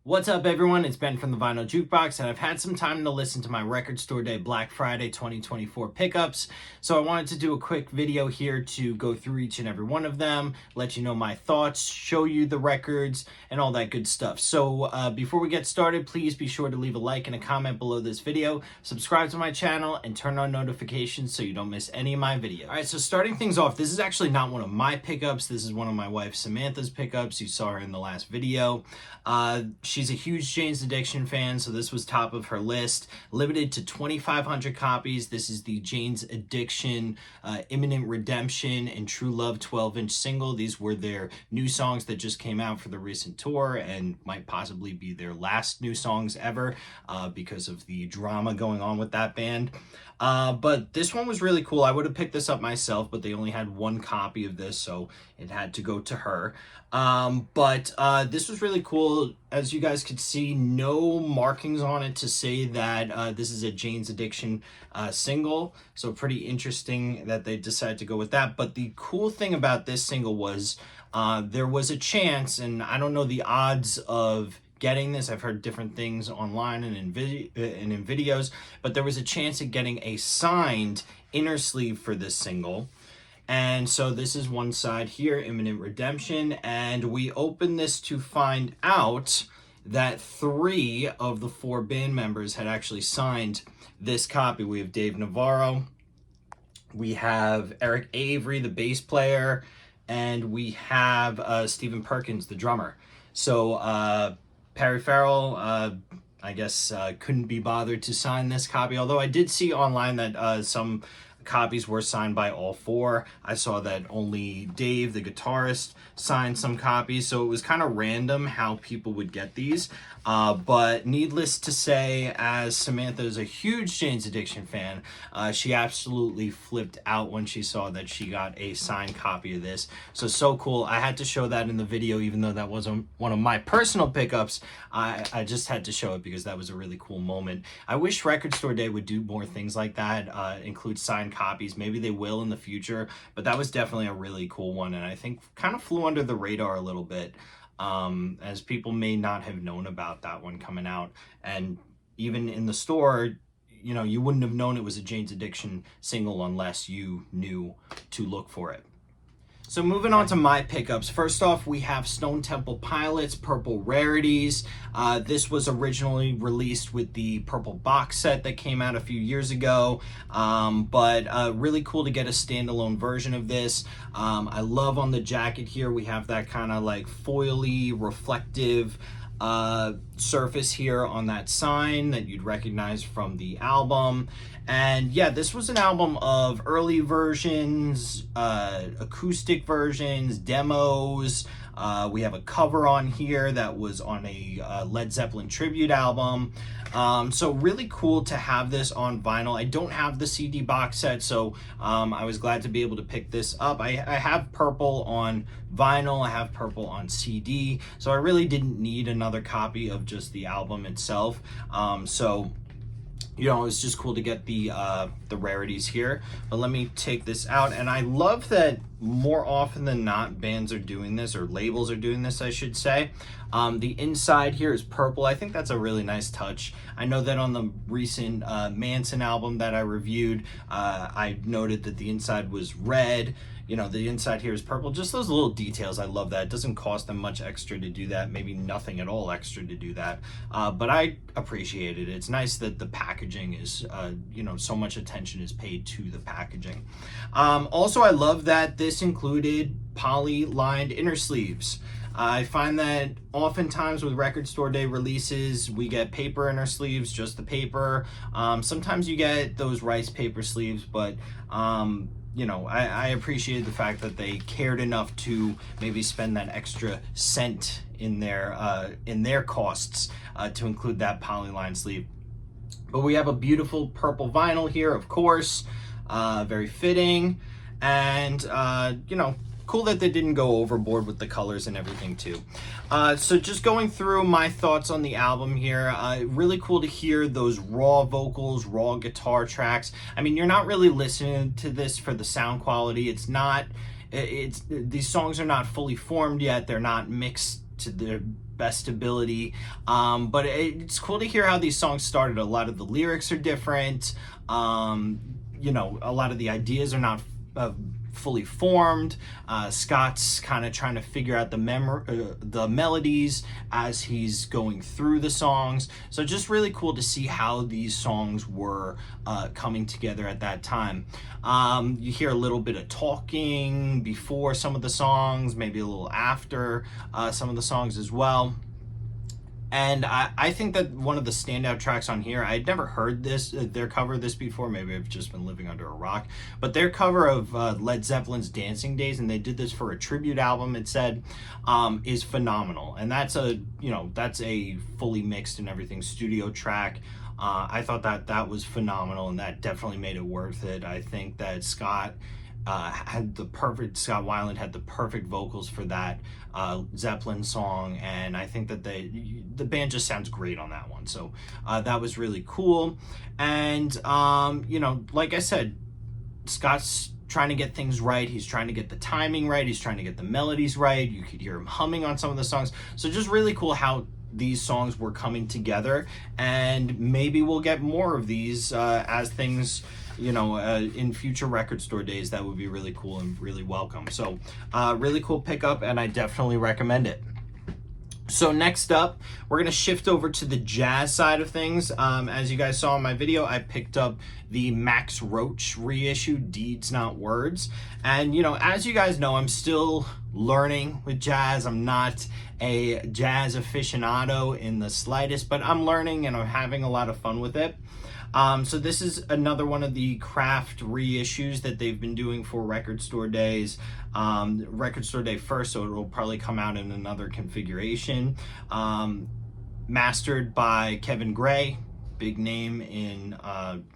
What's up, everyone? It's Ben from the Vinyl Jukebox, and I've had some time to listen to my Record Store Day Black Friday 2024 pickups, so I wanted to do a quick video here to go through each and every one of them, let you know my thoughts, show you the records, and all that good stuff. So before we get started, please be sure to leave a like and a comment below this video, subscribe to my channel, and turn on notifications so you don't miss any of my videos. All right, so starting things off, this is actually not one of my pickups. This is one of my wife Samantha's pickups. You saw her in the last video. She's a huge Jane's Addiction fan, so this was top of her list. Limited to 2,500 copies. This is the Jane's Addiction Imminent Redemption and True Love 12-inch single. These were their new songs that just came out for the recent tour and might possibly be their last new songs ever because of the drama going on with that band. But this one was really cool. I would have picked this up myself, but they only had one copy of this, so it had to go to her. But this was really cool. As you guys could see, no markings on it to say that this is a Jane's Addiction single. So pretty interesting that they decided to go with that. But the cool thing about this single was there was a chance, and I don't know the odds of getting this. I've heard different things online and in videos, but there was a chance of getting a signed inner sleeve for this single. And so this is one side here, Imminent Redemption, and we open this to find out that 3 of the 4 band members had actually signed this copy. We have Dave Navarro, we have Eric Avery, the bass player, and we have Stephen Perkins, the drummer. So Perry Farrell, I guess, couldn't be bothered to sign this copy, although I did see online that some copies were signed by all 4. I saw that only Dave, the guitarist, signed some copies, so it was kind of random how people would get these. But needless to say, as Samantha is a huge Jane's Addiction fan, she absolutely flipped out when she saw that she got a signed copy of this. So cool. I had to show that in the video, even though that wasn't one of my personal pickups. I just had to show it because that was a really cool moment. I wish Record Store Day would do more things like that, include signed copies. Maybe they will in the future, but that was definitely a really cool one, and I think kind of flew under the radar a little bit, as people may not have known about that one coming out. And even in the store, you know, you wouldn't have known it was a Jane's Addiction single unless you knew to look for it. So moving on to my pickups. First off, we have Stone Temple Pilots Purple Rarities. This was originally released with the purple box set that came out a few years ago, but really cool to get a standalone version of this. I love on the jacket here, we have that kind of like foily, reflective surface here on that sign that you'd recognize from the album. And yeah, this was an album of early versions, acoustic versions, demos. We have a cover on here that was on a Led Zeppelin tribute album. So really cool to have this on vinyl. I don't have the CD box set, so I was glad to be able to pick this up. I have purple on vinyl, I have purple on CD, so I really didn't need another copy of just the album itself. So you know, it's just cool to get the rarities here. But let me take this out, and I love that more often than not bands are doing this, or labels are doing this, I should say. The inside here is purple. I think that's a really nice touch. I know that on the recent Manson album that I reviewed, I noted that the inside was red. You know, the inside here is purple. Just those little details, I love that. It doesn't cost them much extra to do that, maybe nothing at all extra to do that, but I appreciate it. It's nice that the packaging is, you know, so much attention is paid to the packaging. Also, I love that this included poly-lined inner sleeves. I find that oftentimes with Record Store Day releases, we get paper inner sleeves, just the paper. Sometimes you get those rice paper sleeves, but you know, I appreciated the fact that they cared enough to maybe spend that extra cent in their costs to include that polyline sleeve. But we have a beautiful purple vinyl here, of course, very fitting, and you know, cool that they didn't go overboard with the colors and everything too. So just going through my thoughts on the album here, really cool to hear those raw vocals, raw guitar tracks. I mean, you're not really listening to this for the sound quality. These songs are not fully formed yet. They're not mixed to their best ability. But it's cool to hear how these songs started. A lot of the lyrics are different. You know, a lot of the ideas are not fully formed. Scott's kind of trying to figure out the melodies as he's going through the songs. So just really cool to see how these songs were coming together at that time. You hear a little bit of talking before some of the songs, maybe a little after some of the songs as well. And I think that one of the standout tracks on here, I had never heard their cover of this before. Maybe I've just been living under a rock. But their cover of Led Zeppelin's Dancing Days, and they did this for a tribute album, it said, is phenomenal. And that's a fully mixed and everything studio track. I thought that was phenomenal, and that definitely made it worth it. I think that Scott Weiland had the perfect vocals for that Zeppelin song, and I think that the band just sounds great on that one. So that was really cool. And you know, like I said, Scott's trying to get things right. He's trying to get the timing right. He's trying to get the melodies right. You could hear him humming on some of the songs. So just really cool how these songs were coming together, and maybe we'll get more of these as things, you know, in future record store days. That would be really cool and really welcome. So really cool pickup, and I definitely recommend it. So next up, we're going to shift over to the jazz side of things. As you guys saw in my video, I picked up the Max Roach reissue, Deeds Not Words. And, you know, as you guys know, I'm still learning with jazz. I'm not a jazz aficionado in the slightest, but I'm learning and I'm having a lot of fun with it. So this is another one of the craft reissues that they've been doing for record store days. Record store day first, so it'll probably come out in another configuration. Mastered by Kevin Gray, big name in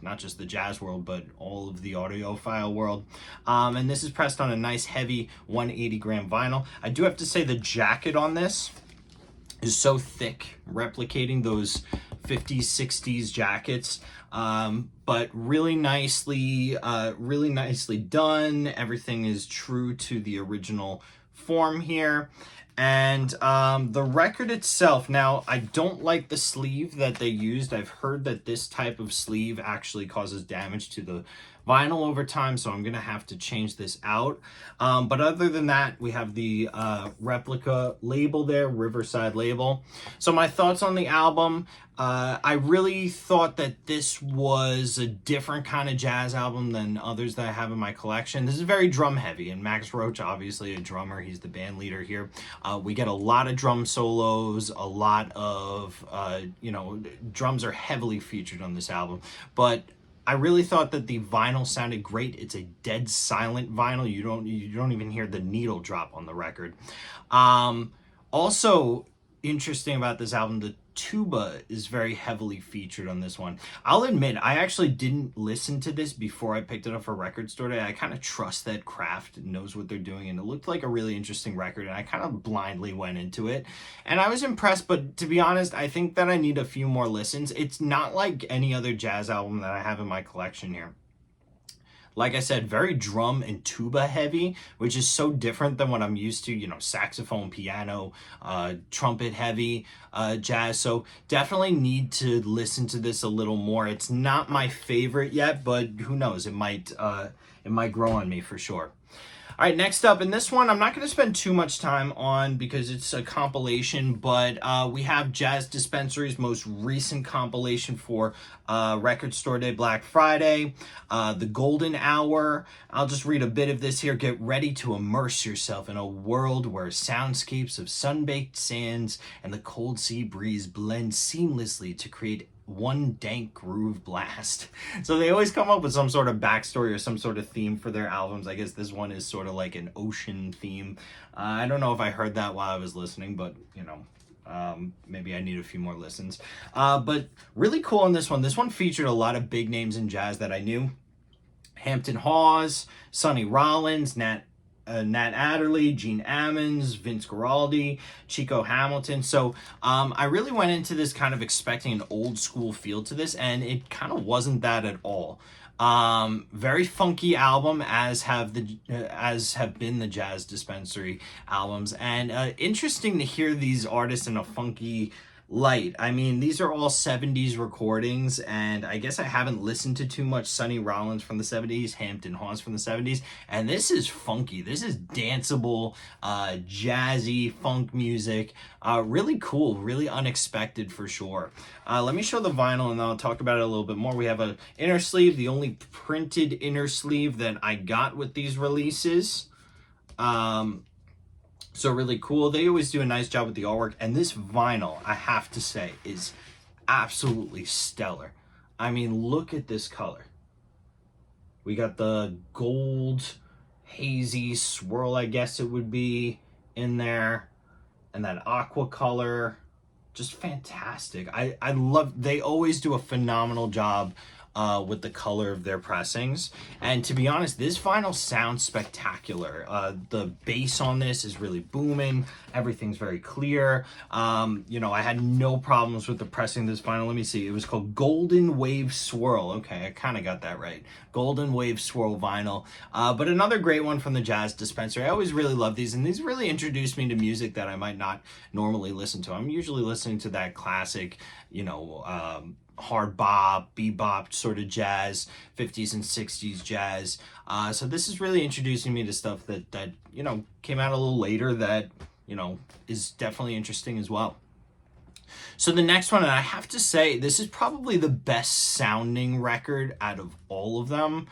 not just the jazz world, but all of the audiophile world. And this is pressed on a nice heavy 180 gram vinyl. I do have to say the jacket on this is so thick, replicating those 50s, 60s jackets, but really nicely done. Everything is true to the original form here. And the record itself, now I don't like the sleeve that they used. I've heard that this type of sleeve actually causes damage to the vinyl over time, so I'm gonna have to change this out. But other than that, we have the replica label there, Riverside label. So my thoughts on the album, I really thought that this was a different kind of jazz album than others that I have in my collection. This is very drum heavy, and Max Roach, obviously a drummer, he's the band leader here. We get a lot of drum solos, a lot of, you know, drums are heavily featured on this album, but I really thought that the vinyl sounded great. It's a dead silent vinyl. You don't even hear the needle drop on the record. Also interesting about this album, the tuba is very heavily featured on this one. I'll admit, I actually didn't listen to this before I picked it up for Record Store Day. I kind of trust that Kraft knows what they're doing, and it looked like a really interesting record, and I kind of blindly went into it. And I was impressed, but to be honest, I think that I need a few more listens. It's not like any other jazz album that I have in my collection here. Like I said, very drum and tuba heavy, which is so different than what I'm used to, you know, saxophone, piano, trumpet heavy jazz. So definitely need to listen to this a little more. It's not my favorite yet, but who knows, it might grow on me for sure. All right, next up, in this one, I'm not going to spend too much time on because it's a compilation, but we have Jazz Dispensary's most recent compilation for Record Store Day Black Friday, the Golden Hour. I'll just read a bit of this here. Get ready to immerse yourself in a world where soundscapes of sun-baked sands and the cold sea breeze blend seamlessly to create one dank groove blast. So they always come up with some sort of backstory or some sort of theme for their albums. I guess this one is sort of like an ocean theme. I don't know if I heard that while I was listening, but you know, maybe I need a few more listens. But really cool on this one. This one featured a lot of big names in jazz that I knew. Hampton Hawes, Sonny Rollins, Nat Adderley, Gene Ammons, Vince Guaraldi, Chico Hamilton. So I really went into this kind of expecting an old school feel to this, and it kind of wasn't that at all. Very funky album, as have been the Jazz Dispensary albums, and interesting to hear these artists in a funky light. I mean, these are all 70s recordings, and I guess I haven't listened to too much Sonny Rollins from the 70s, Hampton Hawes from the 70s, and this is funky. This is danceable, jazzy funk music. Really cool, really unexpected for sure. Let me show the vinyl and then I'll talk about it a little bit more. We have an inner sleeve, the only printed inner sleeve that I got with these releases. So really cool. They always do a nice job with the artwork. And this vinyl, I have to say, is absolutely stellar. I mean, look at this color. We got the gold, hazy swirl, I guess it would be, in there. And that aqua color. Just fantastic. I love, they always do a phenomenal job with the color of their pressings. And to be honest, this vinyl sounds spectacular. The bass on this is really booming. Everything's very clear. You know, I had no problems with the pressing of this vinyl. Let me see. It was called Golden Wave Swirl. Okay, I kind of got that right. Golden Wave Swirl vinyl. But another great one from the Jazz Dispensary. I always really love these, and these really introduced me to music that I might not normally listen to. I'm usually listening to that classic, you know, hard bop, bebop sort of jazz, 50s and 60s jazz. So this is really introducing me to stuff that you know, came out a little later that, you know, is definitely interesting as well. So the next one, and I have to say, this is probably the best sounding record out of all of them.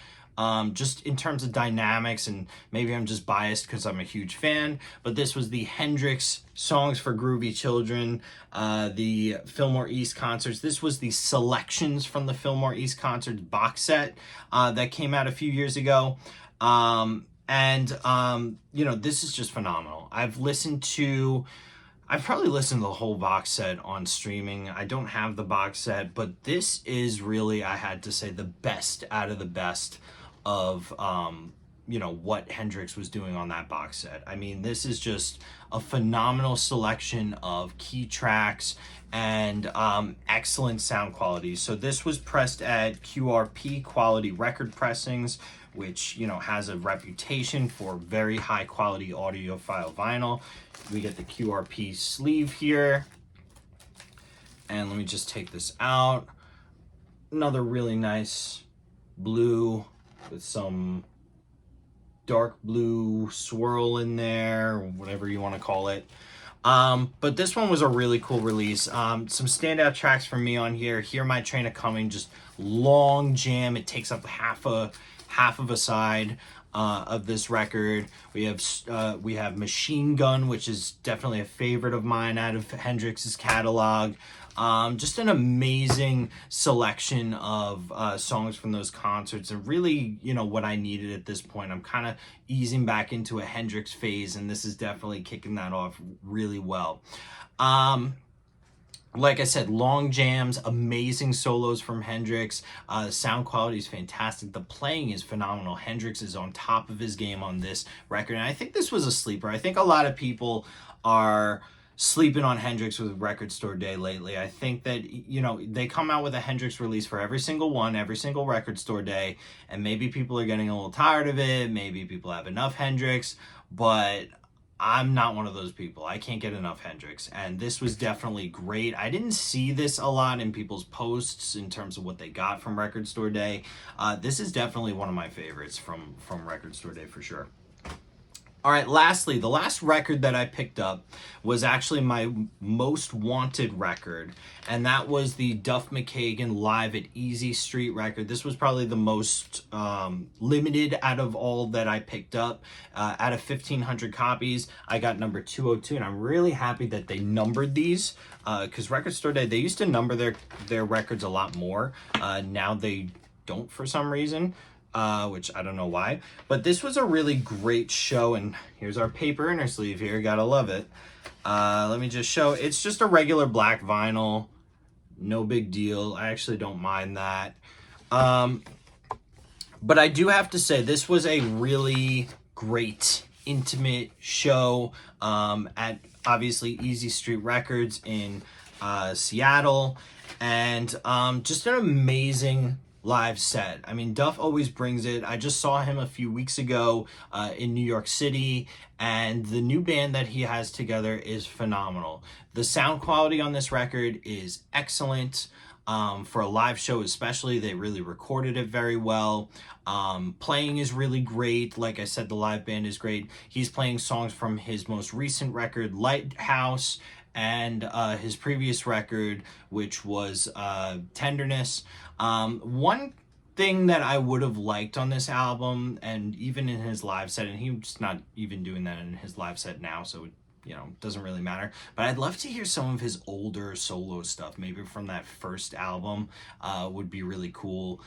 Just in terms of dynamics, and maybe I'm just biased because I'm a huge fan, but this was the Hendrix Songs for Groovy Children, the Fillmore East concerts. This was the selections from the Fillmore East concerts box set that came out a few years ago. You know, this is just phenomenal. I've probably listened to the whole box set on streaming. I don't have the box set, but this is really, I had to say, the best out of the best of, you know, what Hendrix was doing on that box set. I mean, this is just a phenomenal selection of key tracks and excellent sound quality. So this was pressed at QRP quality record pressings, which, you know, has a reputation for very high quality audiophile vinyl. We get the QRP sleeve here. And let me just take this out. Another really nice blue with some dark blue swirl in there, or whatever you want to call it. But this one was a really cool release. Some standout tracks for me on here. Hear My Train A-Coming, just long jam. It takes up half of a side of this record. We have Machine Gun, which is definitely a favorite of mine out of Hendrix's catalog. Just an amazing selection of songs from those concerts, and really, you know, what I needed at this point. I'm kind of easing back into a Hendrix phase, and this is definitely kicking that off really well. Like I said, long jams, amazing solos from Hendrix. The sound quality is fantastic. The playing is phenomenal. Hendrix is on top of his game on this record, and I think this was a sleeper. I think a lot of people are sleeping on Hendrix with Record Store Day lately. I think that, you know, they come out with a Hendrix release for every single Record Store Day, and maybe people are getting a little tired of it. Maybe people have enough Hendrix, but I'm not one of those people. I can't get enough Hendrix, and this was definitely great. I didn't see this a lot in people's posts in terms of what they got from Record Store Day. This is definitely one of my favorites from Record Store Day for sure. All right, lastly, the last record that I picked up was actually my most wanted record, and that was the Duff McKagan Live at Easy Street record. This was probably the most limited out of all that I picked up. Out of 1,500 copies, I got number 202, and I'm really happy that they numbered these, because Record Store Day, they used to number their records a lot more. Now they don't for some reason. Which I don't know why, but this was a really great show, and here's our paper inner sleeve here, gotta love it. Let me just show, it's just a regular black vinyl, no big deal. I actually don't mind that. But I do have to say, this was a really great, intimate show at obviously Easy Street Records in Seattle, and just an amazing live set. I mean, Duff always brings it. I just saw him a few weeks ago in New York City, and the new band that he has together is phenomenal. The sound quality on this record is excellent. For a live show especially, they really recorded it very well. Playing is really great. Like I said, the live band is great. He's playing songs from his most recent record, Lighthouse, and his previous record, which was Tenderness. One thing that I would have liked on this album, and even in his live set, and he's not even doing that in his live set now, so you know, doesn't really matter, but I'd love to hear some of his older solo stuff, maybe from that first album. Would be really cool.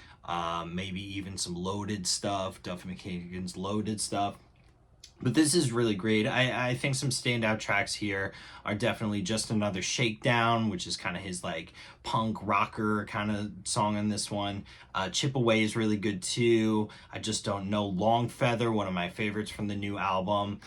Maybe even some Loaded stuff, Duff McKagan's Loaded stuff. But this is really great. I think some standout tracks here are definitely Just Another Shakedown, which is kind of his like punk rocker kind of song on this one. Chip Away is really good too. I Just Don't Know, Long Feather, one of my favorites from the new album.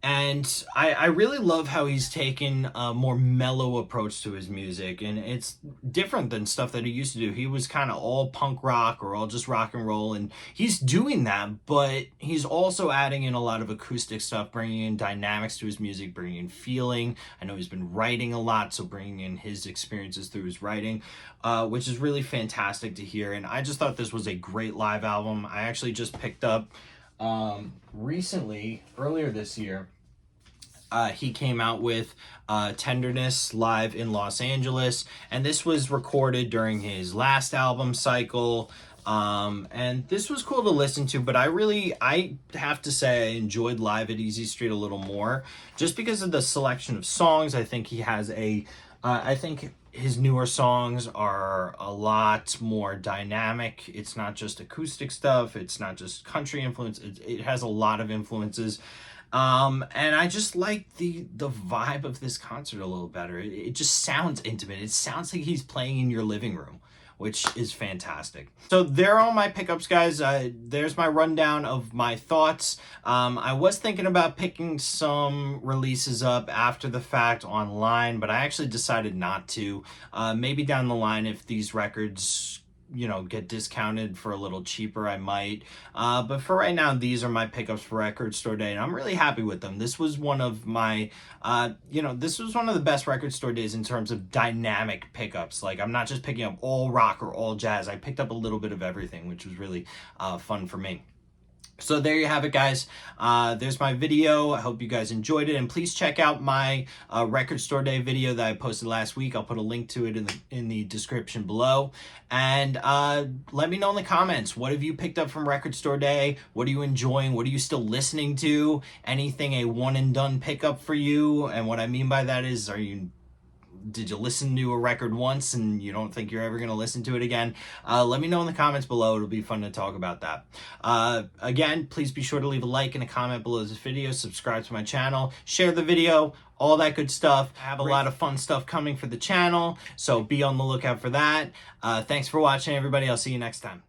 And I really love how he's taken a more mellow approach to his music, and it's different than stuff that he used to do. He was kind of all punk rock or all just rock and roll, and he's doing that, but he's also adding in a lot of acoustic stuff, bringing in dynamics to his music, bringing in feeling. I know he's been writing a lot, so bringing in his experiences through his writing, which is really fantastic to hear. And I just thought this was a great live album. I actually just picked up recently, earlier this year, he came out with Tenderness live in Los Angeles, and this was recorded during his last album cycle. And this was cool to listen to, but I have to say I enjoyed Live at Easy Street a little more, just because of the selection of songs. I think he has I think his newer songs are a lot more dynamic. It's not just acoustic stuff. It's not just country influence. It has a lot of influences. And I just like the vibe of this concert a little better. It just sounds intimate. It sounds like he's playing in your living room, which is fantastic. So there are all my pickups, guys. There's my rundown of my thoughts. I was thinking about picking some releases up after the fact online, but I actually decided not to. Maybe down the line, if these records, you know, get discounted for a little cheaper, I might. But for right now, these are my pickups for Record Store Day, and I'm really happy with them. This was one of my, this was one of the best Record Store Days in terms of dynamic pickups. Like, I'm not just picking up all rock or all jazz. I picked up a little bit of everything, which was really fun for me. So there you have it, guys. There's my video. I hope you guys enjoyed it, and please check out my Record Store Day video that I posted last week. I'll put a link to it in the description below, and let me know in the comments, what have you picked up from Record Store Day? What are you enjoying? What are you still listening to? Anything a one and done pickup for you? And what I mean by that is, did you listen to a record once and you don't think you're ever going to listen to it again? Let me know in the comments below. It'll be fun to talk about that. Again, please be sure to leave a like and a comment below this video. Subscribe to my channel. Share the video. All that good stuff. I have a lot of fun stuff coming for the channel, so be on the lookout for that. Thanks for watching, everybody. I'll see you next time.